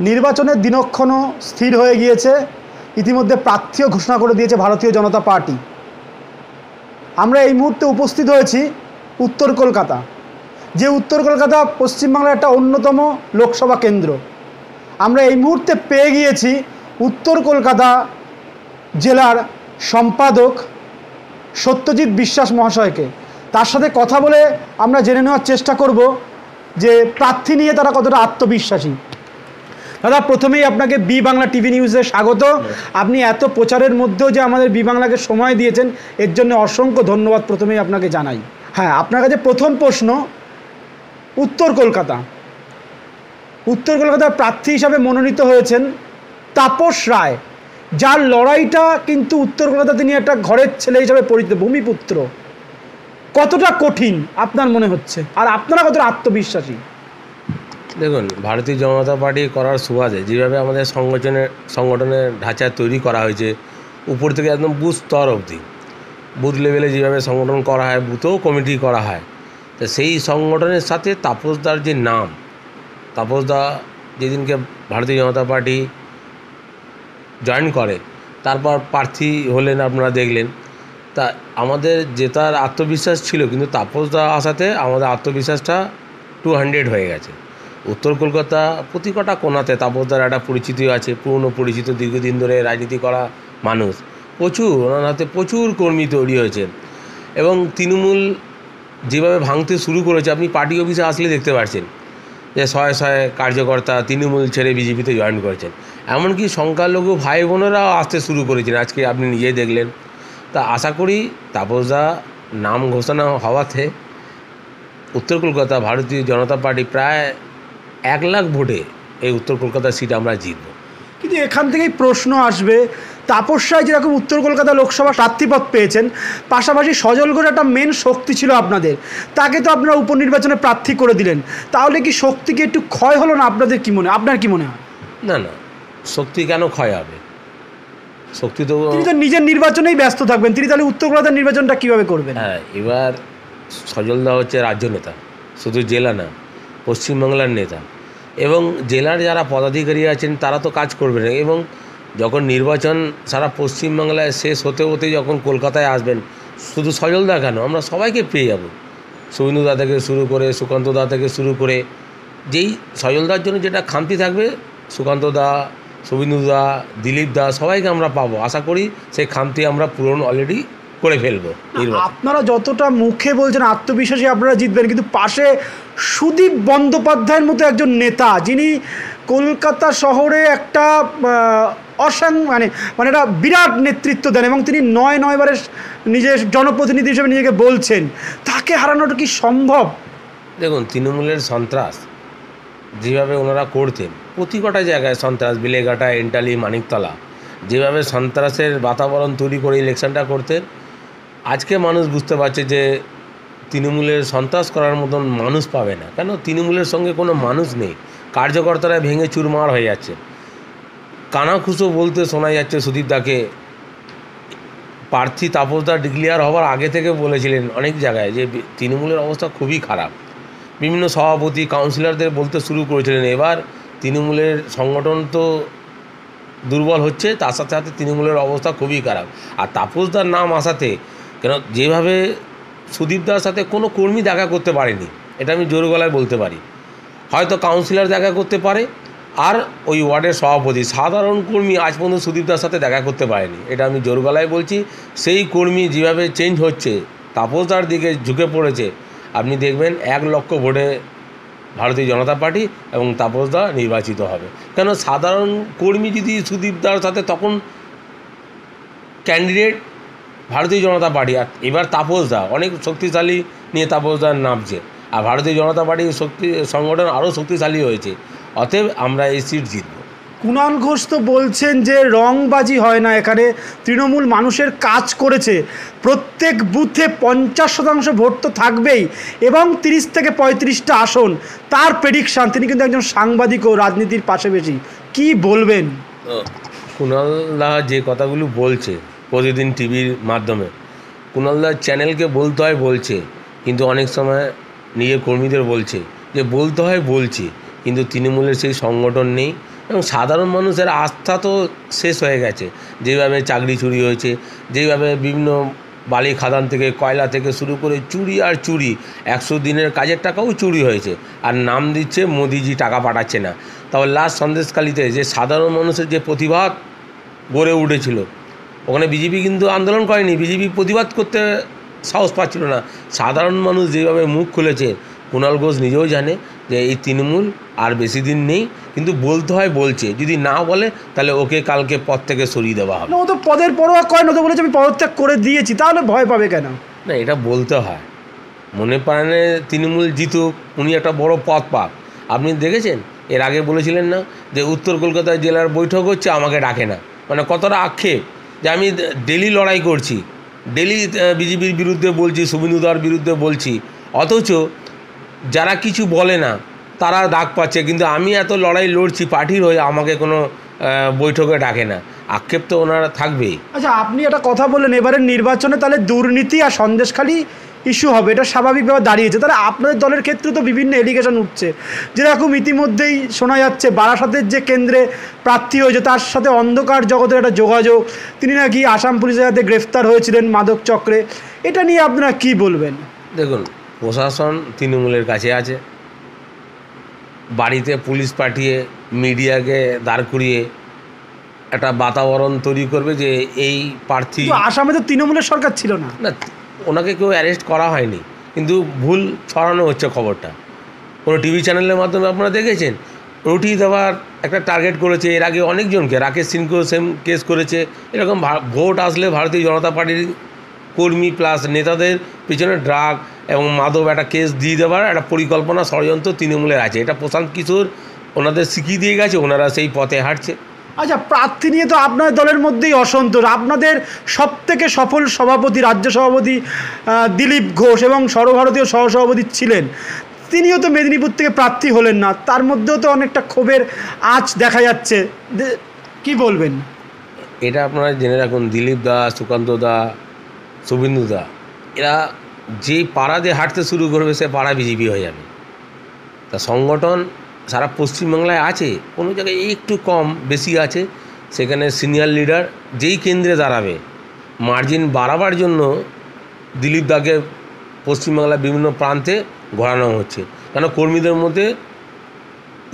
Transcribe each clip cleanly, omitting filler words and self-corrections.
নির্বাচনের দিনক্ষণও স্থির হয়ে গিয়েছে। ইতিমধ্যে প্রার্থীও ঘোষণা করে দিয়েছে ভারতীয় জনতা পার্টি। আমরা এই মুহূর্তে উপস্থিত হয়েছি উত্তর কলকাতা, যে উত্তর কলকাতা পশ্চিমবাংলার একটা অন্যতম লোকসভা কেন্দ্র। আমরা এই মুহূর্তে পেয়ে গিয়েছি উত্তর কলকাতা জেলার সম্পাদক সত্যজিৎ বিশ্বাস মহাশয়কে। তার সাথে কথা বলে আমরা জেনে নেওয়ার চেষ্টা করব যে প্রার্থী নিয়ে তারা কতটা আত্মবিশ্বাসী। দাদা, প্রথমেই আপনাকে বি বাংলা টিভি নিউজে স্বাগত। আপনি এত প্রচারের মধ্যেও যে আমাদের বি বাংলাকে সময় দিয়েছেন, এর জন্য অসংখ্য ধন্যবাদ প্রথমেই আপনাকে জানাই। হ্যাঁ, আপনার কাছে প্রথম প্রশ্ন, উত্তর কলকাতার প্রার্থী হিসাবে মনোনীত হয়েছেন তাপস রায়, যার লড়াইটা কিন্তু উত্তর কলকাতা তিনি একটা ঘরের ছেলে হিসাবে পরিচিত, ভূমিপুত্র। কতটা কঠিন আপনার মনে হচ্ছে, আর আপনারা কতটা আত্মবিশ্বাসী? দেখুন, ভারতীয় জনতা পার্টি করার সুবাদে যেভাবে আমাদের সংগঠনের ঢাঁচা তৈরি করা হয়েছে, উপর থেকে একদম বুথ স্তর অবধি, বুথ লেভেলে যেভাবে সংগঠন করা হয়, বুথেও কমিটি করা হয়, তো সেই সংগঠনের সাথে তাপসদার যে নাম, তাপসদা যেদিনকে ভারতীয় জনতা পার্টি জয়েন করে, তারপর প্রার্থী হলেন, আপনারা দেখলেন। তা আমাদের জেতার আত্মবিশ্বাস ছিল, কিন্তু তাপসদা আসাতে আমাদের আত্মবিশ্বাসটা 200 হয়ে গেছে। উত্তর কলকাতা প্রতি কটা কোণাতে তাপসদার একটা পরিচিতি আছে, পুরনো পরিচিত, দীর্ঘদিন ধরে রাজনীতি করা মানুষ, প্রচুর ওনার হাতে প্রচুর কর্মী তৈরি হয়েছে। এবং তৃণমূল যেভাবে ভাঙতে শুরু করেছে, আপনি পার্টি অফিসে আসলে দেখতে পাচ্ছেন যে শয়ে শয়ে কার্যকর্তা তৃণমূল ছেড়ে বিজেপিতে জয়েন করেছেন। এমনকি সংখ্যালঘু ভাই বোনেরাও আসতে শুরু করেছেন, আজকে আপনি নিজেই দেখলেন। তা আশা করি তাপসদা নাম ঘোষণা হওয়াতে উত্তর কলকাতা ভারতীয় জনতা পার্টি প্রায় 1 লাখ ভোটে এই উত্তর কলকাতার সিট আমরা জিতব। কিন্তু এখান থেকেই প্রশ্ন আসবে, তাপস রায় যেরকম উত্তর কলকাতা লোকসভা প্রার্থীপদ পেয়েছেন, পাশাপাশি সজল ঘোষ একটা মেন শক্তি ছিল আপনাদের, তাকে তো আপনারা উপনির্বাচনে প্রার্থী করে দিলেন। তাহলে কি শক্তিকে একটু ক্ষয় হলো না? আপনার কি মনে হয়? না, শক্তি কেন ক্ষয় হবে? শক্তি তো তিনি তো নিজের নির্বাচনেই ব্যস্ত থাকবেন, তিনি তাহলে উত্তর কলকাতার নির্বাচনটা কীভাবে করবেন? হ্যাঁ, এবার সজলদা হচ্ছে রাজ্য নেতা, শুধু জেলা না, পশ্চিমবাংলার নেতা। এবং জেলার যারা পদাধিকারী আছেন তারা তো কাজ করবেন। এবং যখন নির্বাচন সারা পশ্চিমবাংলায় শেষ হতে হতে যখন কলকাতায় আসবেন, শুধু সজলদা কেন, আমরা সবাইকে পেয়ে যাব। শুভেন্দুদা থেকে শুরু করে, সুকান্তদা থেকে শুরু করে, যেই সজলদার জন্য যেটা খামতি থাকবে, সুকান্তদা, শুভেন্দুদা, দিলীপদা, সবাইকে আমরা পাবো। আশা করি সেই খামতি আমরা পূরণ অলরেডি করে ফেলবো। আপনারা যতটা মুখে বলছেন আত্মবিশ্বাসী আপনারা জিতবেন, কিন্তু পাশে সুদীপ বন্দ্যোপাধ্যায়ের মতো একজন নেতা, যিনি কলকাতা শহরে একটা মানে একটা বিরাট নেতৃত্ব দেন, এবং তিনি 9 বারের নিজের জনপ্রতিনিধি হিসেবে নিজেকে বলছেন, তাকে হারানোটা কি সম্ভব? দেখুন, তৃণমূলের সন্ত্রাস যেভাবে ওনারা করতেন, প্রতি কটা জায়গায় সন্ত্রাস, বেলেঘাটা, এন্টালি, মানিকতলা, যেভাবে সন্ত্রাসের বাতাবরণ তৈরি করে ইলেকশনটা করতেন, আজকে মানুষ বুঝতে পারছে যে তৃণমূলের সন্ত্রাস করার মতন মানুষ পাবে না। কেন? তৃণমূলের সঙ্গে কোনো মানুষ নেই, কার্যকর্তারা ভেঙে চুরমার হয়ে যাচ্ছে। কানাখুশো বলতে শোনা যাচ্ছে সুদীপদাকে। প্রার্থী তাপসদা ডিক্লেয়ার হওয়ার আগে থেকে বলেছিলেন অনেক জায়গায় যে তৃণমূলের অবস্থা খুবই খারাপ। বিভিন্ন সভাপতি, কাউন্সিলরদের বলতে শুরু করেছিলেন। এবার তৃণমূলের সংগঠন তো দুর্বল হচ্ছে, তার সাথে সাথে তৃণমূলের অবস্থা খুবই খারাপ। আর তাপসদার নাম আসাতে, কেন যেভাবে সুদীপদার সাথে কোনো কর্মী দেখা করতে পারেনি, এটা আমি জোর গলায় বলতে পারি। হয়তো কাউন্সিলর দেখা করতে পারে, আর ওই ওয়ার্ডের সভাপতি, সাধারণ কর্মী আজ পর্যন্ত সুদীপদার সাথে দেখা করতে পারেনি, এটা আমি জোর গলায় বলছি। সেই কর্মী যেভাবে চেঞ্জ হচ্ছে, তাপসদার দিকে ঝুঁকে পড়েছে, আপনি দেখবেন 1 লক্ষ ভোটে ভারতীয় জনতা পার্টি এবং তাপসদা নির্বাচিত হবে। কেন? সাধারণ কর্মী যদি সুদীপদার সাথে, তখন ক্যান্ডিডেট ভারতীয় জনতা পার্টি, আর এবার তাপসদা অনেক শক্তিশালী নিয়ে তাপসদার নামছে, আর ভারতীয় জনতা পার্টির সংগঠন আরও শক্তিশালী হয়েছে। অতএব আমরা এই সিট জিতব। কুণাল ঘোষ তো বলছেন যে রংবাজি হয় না, এখানে তৃণমূল মানুষের কাজ করেছে, প্রত্যেক বুথে 50% ভোট তো থাকবেই, এবং 30 থেকে 35টা আসন তার প্রেডিকশান। তিনি কিন্তু একজন সাংবাদিক ও রাজনীতির পাশে বেশি, কি বলবেন? কুণালদা যে কথাগুলো বলছে প্রতিদিন টিভির মাধ্যমে, কুণালদার চ্যানেলকে বলতে হয় বলছে, কিন্তু অনেক সময় নিজের কর্মীদের বলছে যে বলতে হয় বলছি, কিন্তু তৃণমূলের সেই সংগঠন নেই, এবং সাধারণ মানুষের আস্থা তো শেষ হয়ে গেছে। যেভাবে চাকরি চুরি হয়েছে, যেভাবে বিভিন্ন বালি খাদান থেকে, কয়লা থেকে শুরু করে চুরি আর চুরি, 100 দিনের কাজের টাকাও চুরি হয়েছে, আর নাম দিচ্ছে মোদিজি টাকা পাঠাচ্ছে না। তবে লাস্ট সন্দেশখালিতে যে সাধারণ মানুষের যে প্রতিবাদ গড়ে উঠেছিল, ওখানে বিজেপি কিন্তু আন্দোলন করেনি, বিজেপি প্রতিবাদ করতে সাহস পাচ্ছিল না। সাধারণ মানুষ যেভাবে মুখ খুলেছে, কুণাল ঘোষ নিজেও জানে যে এই তৃণমূল আর বেশি দিন নেই, কিন্তু বলতে হয় বলছে, যদি না বলে তাহলে ওকে কালকে পদ থেকে সরিয়ে দেওয়া হবে। না, ও তো পদের পরোয়া করে না, তো বলেছে আমি পদত্যাগ করে দিয়েছি, তাহলে ভয় পাবে কেন? না, এটা বলতে হয়। মনে প্রাণে তৃণমূল জিতুক, উনি একটা বড় পদ পাক। আপনি দেখেছেন এর আগে বলেছিলেন না যে উত্তর কলকাতায় জেলার বৈঠক হচ্ছে, আমাকে ডাকে না, মানে কতটা আক্ষেপ যে আমি ডেলি লড়াই করছি, ডেলি বিজেপির বিরুদ্ধে বলছি, শুভেন্দুদার বিরুদ্ধে বলছি, অথচ যারা কিছু বলে না তারা ডাক পাচ্ছে, কিন্তু আমি এত লড়াই লড়ছি পার্টির হয়ে, আমাকে কোনো বৈঠকে ডাকে না। আক্ষেপ তো ওনারা থাকবেই। আচ্ছা, আপনি একটা কথা বললেন এবারের নির্বাচনে তাহলে দুর্নীতি আর সন্দেশখালি ইস্যু হবে, এটা স্বাভাবিকভাবে দাঁড়িয়েছে। তাহলে আপনাদের দলের ক্ষেত্রে তো বিভিন্ন এলিগেশন উঠছে, যেরকম ইতিমধ্যেই শোনা যাচ্ছে বারাসাতের যে কেন্দ্রে প্রার্থী হয়েছে তার সাথে অন্ধকার জগতের একটা যোগাযোগ, তিনি নাকি আসাম পুলিশের হাতে গ্রেফতার হয়েছিলেন মাদক চক্রে। এটা নিয়ে আপনারা কি বলবেন? দেখুন, প্রশাসন তৃণমূলের কাছে আছে, বাড়িতে পুলিশ পাঠিয়ে মিডিয়াকে দাঁড় করিয়ে একটা বাতাবরণ তৈরি করবে যে এই প্রার্থী। কিন্তু আসামে তো তৃণমূলের সরকার ছিল না। না, ওনাকে কেউ অ্যারেস্ট করা হয়নি, কিন্তু ভুল ছড়ানো হচ্ছে খবরটা। কোনো টিভি চ্যানেলের মাধ্যমে আপনারা দেখেছেন, রুটি দেওয়ার একটা টার্গেট করেছে। এর আগে অনেকজনকে, রাকেশ সিংকেও সেম কেস করেছে। এরকম ভোট আসলে ভারতীয় জনতা পার্টির কর্মী প্লাস নেতাদের পিছনে ড্রাগ এবং মাদক একটা কেস দিয়ে দেওয়ার একটা পরিকল্পনা, ষড়যন্ত্র তৃণমূলের আছে। এটা প্রশান্ত কিশোর ওনাদের শিখিয়ে দিয়ে গেছে, ওনারা সেই পথে হাঁটছে। আচ্ছা, প্রার্থী নিয়ে তো আপনার দলের মধ্যেই অসন্তোষ। আপনাদের সবথেকে সফল সভাপতি, রাজ্য সভাপতি দিলীপ ঘোষ এবং সর্বভারতীয় সহসভাপতি ছিলেন, তিনিও তো মেদিনীপুর থেকে প্রার্থী হলেন না, তার মধ্যেও তো অনেকটা ক্ষোভের আঁচ দেখা যাচ্ছে। কি বলবেন? এটা আপনারা জেনে রাখুন, দিলীপ দা, সুকান্ত দা, শুভেন্দু দা, এরা যে পাড়া দিয়ে হাঁটতে শুরু করবে সে পাড়া বিজেপি হয়ে যাবে। তা সংগঠন সারা পশ্চিমবাংলায় আছে, কোনো জায়গায় একটু কম বেশি আছে, সেখানে সিনিয়র লিডার যেই কেন্দ্রে দাঁড়াবে, মার্জিন বাড়াবার জন্য দিলীপ দাকে পশ্চিমবাংলার বিভিন্ন প্রান্তে ঘোরানো হচ্ছে, কেন কর্মীদের মধ্যে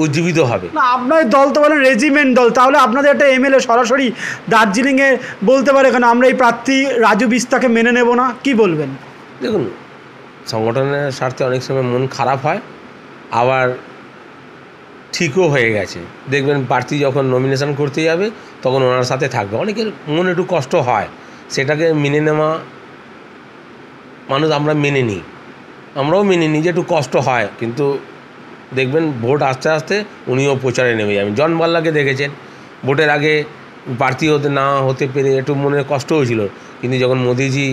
উজ্জীবিত হবে। না, আপনার দল তো বলেন রেজিমেন্ট দল, তাহলে আপনাদের একটা এমএলএ সরাসরি দার্জিলিংয়ে বলতে পারে কেন আমরা এই প্রার্থী রাজু বিস্তাকে মেনে নেব না? কি বলবেন? দেখুন, সংগঠনের স্বার্থে অনেক সময় মন খারাপ হয়, আবার ঠিকও হয়ে গেছে। দেখবেন প্রার্থী যখন নমিনেশন করতে যাবে তখন ওনার সাথে থাকবে। অনেকের মনে একটু কষ্ট হয়, সেটাকে মেনে নেওয়া মানুষ, আমরা মেনে নিই, আমরাও মেনে নিই যে একটু কষ্ট হয়, কিন্তু দেখবেন ভোট আস্তে আস্তে উনিও প্রচারে নেমে যাবেন। জন বাল্লাকে দেখেছেন, ভোটের আগে প্রার্থী হতে পেরে একটু মনে কষ্ট হয়েছিল, কিন্তু যখন মোদিজি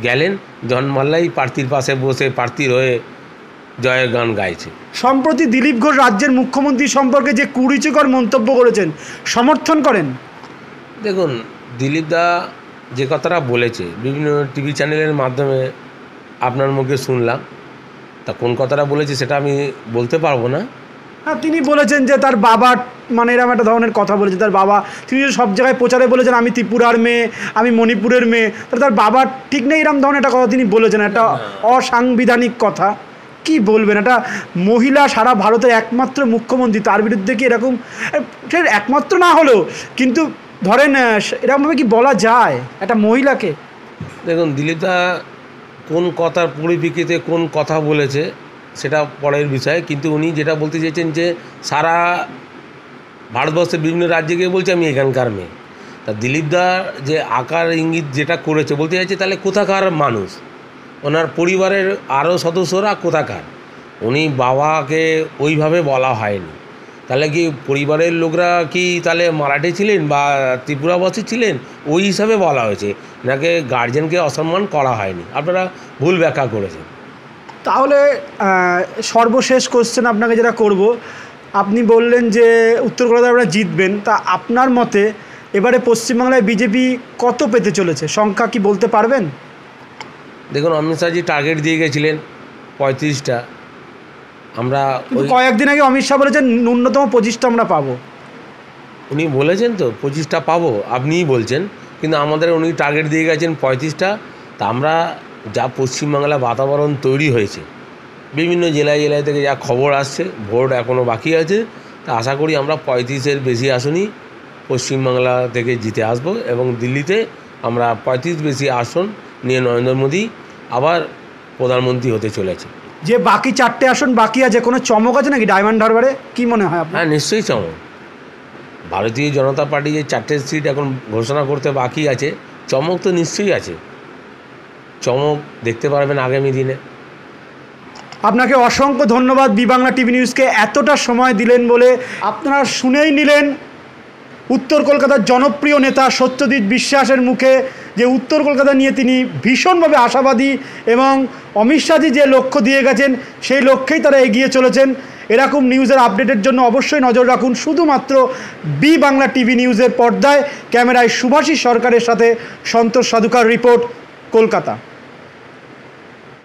গেলেন, জন বাল্লাই প্রার্থীর পাশে বসে প্রার্থীর হয়ে জয় গান গাইছে। সম্প্রতি দিলীপ ঘোষ রাজ্যের মুখ্যমন্ত্রী সম্পর্কে যে কুরুচিকর মন্তব্য করেছেন, সমর্থন করেন? দেখুন, দিলীপ দা যে কথাটা বলেছে বিভিন্ন টিভি চ্যানেলের মাধ্যমে আপনার মুখে শুনলাম, তা কোন কথাটা বলেছে সেটা আমি বলতে পারবো না। হ্যাঁ, তিনি বলেছেন যে তার বাবা, মানে এরকম একটা ধরনের কথা বলেছে তার বাবা। তিনি সব জায়গায় প্রচারে বলেছেন আমি ত্রিপুরার মেয়ে, আমি মণিপুরের মেয়ে, তার বাবা ঠিক নেই, এরকম ধরনের একটা কথা তিনি বলেছেন, একটা অসাংবিধানিক কথা। কি বলবেন? একটা মহিলা সারা ভারতের একমাত্র মুখ্যমন্ত্রী, তার বিরুদ্ধে কি এরকম, সে একমাত্র না হলেও কিন্তু ধরেন এরকমভাবে কি বলা যায় একটা মহিলাকে? দেখুন, দিলীপ দা কোন কথার পরিপ্রেক্ষিতে কোন কথা বলেছে সেটা পরের বিষয়, কিন্তু উনি যেটা বলতে চেয়েছেন যে সারা ভারতবর্ষের বিভিন্ন রাজ্যে গিয়ে বলছে আমি এখানকার মেয়ে। তা দিলীপ দা যে আকার ইঙ্গিত যেটা করেছে, বলতে চাইছে তাহলে কোথাকার মানুষ, ওনার পরিবারের আরও সদস্যরা কোথাকার, উনি বাবাকে ওইভাবে বলা হয়নি। তাহলে কি পরিবারের লোকরা কি তাহলে মারাঠি ছিলেন বা ত্রিপুরাবাসী ছিলেন, ওই হিসাবে বলা হয়েছে, নাকি গার্জেনকে অসম্মান করা হয়নি। আপনারা ভুল ব্যাখ্যা করেছেন। তাহলে সর্বশেষ কোশ্চেন আপনাকে যেটা করব, আপনি বললেন যে উত্তর কলকাতায় আপনারা জিতবেন, তা আপনার মতে এবারে পশ্চিমবাংলায় বিজেপি কত পেতে চলেছে, সংখ্যা কি বলতে পারবেন? দেখুন, অমিত শাহজি টার্গেট দিয়ে গেছিলেন 35টা, আমরা কয়েকদিন আগে অমিত শাহ বলেছেন ন্যূনতম 25টা আমরা পাবো। উনি বলেছেন তো 25টা পাবো, আপনিই বলছেন, কিন্তু আমাদের উনি টার্গেট দিয়ে গেছেন 35টা। তা আমরা যা পশ্চিমবাংলা বাতাবরণ তৈরি হয়েছে, বিভিন্ন জেলায় জেলায় থেকে যা খবর আসছে, ভোট এখনও বাকি আছে, তা আশা করি আমরা 35-এর বেশি আসনই পশ্চিমবাংলা থেকে জিতে আসব এবং দিল্লিতে আমরা 35 বেশি আসন নিয়ে নরেন্দ্র মোদী আবার প্রধানমন্ত্রী হতে চলেছে। যে বাকি 4টে আসন বাকি আছে, কোনো চমক আছে নাকি ডায়মন্ড হারবারে? কি মনে হয় আপনার? হ্যাঁ, নিশ্চয়ই চমক। ভারতীয় জনতা পার্টি যে 4টে সিট এখন ঘোষণা করতে বাকি আছে, চমক তো নিশ্চয়ই আছে। চমক দেখতে পারবেন আগামী দিনে। আপনাকে অসংখ্য ধন্যবাদ বি বাংলা টিভি নিউজকে এতটা সময় দিলেন বলে। আপনারা শুনেই নিলেন উত্তর কলকাতার জনপ্রিয় নেতা সত্যজিৎ বিশ্বাসের মুখে যে উত্তর কলকাতা নিয়ে তিনি ভীষণভাবে আশাবাদী এবং অমিত শাহজি যে লক্ষ্য দিয়ে গেছেন সেই লক্ষ্যেই তারা এগিয়ে চলেছেন। এরকম নিউজের আপডেটের জন্য অবশ্যই নজর রাখুন শুধুমাত্র বি বাংলা টিভি নিউজের পর্দায়। ক্যামেরায় সুভাষিস সরকারের সাথে সন্তোষ সাধুকার রিপোর্ট, কলকাতা।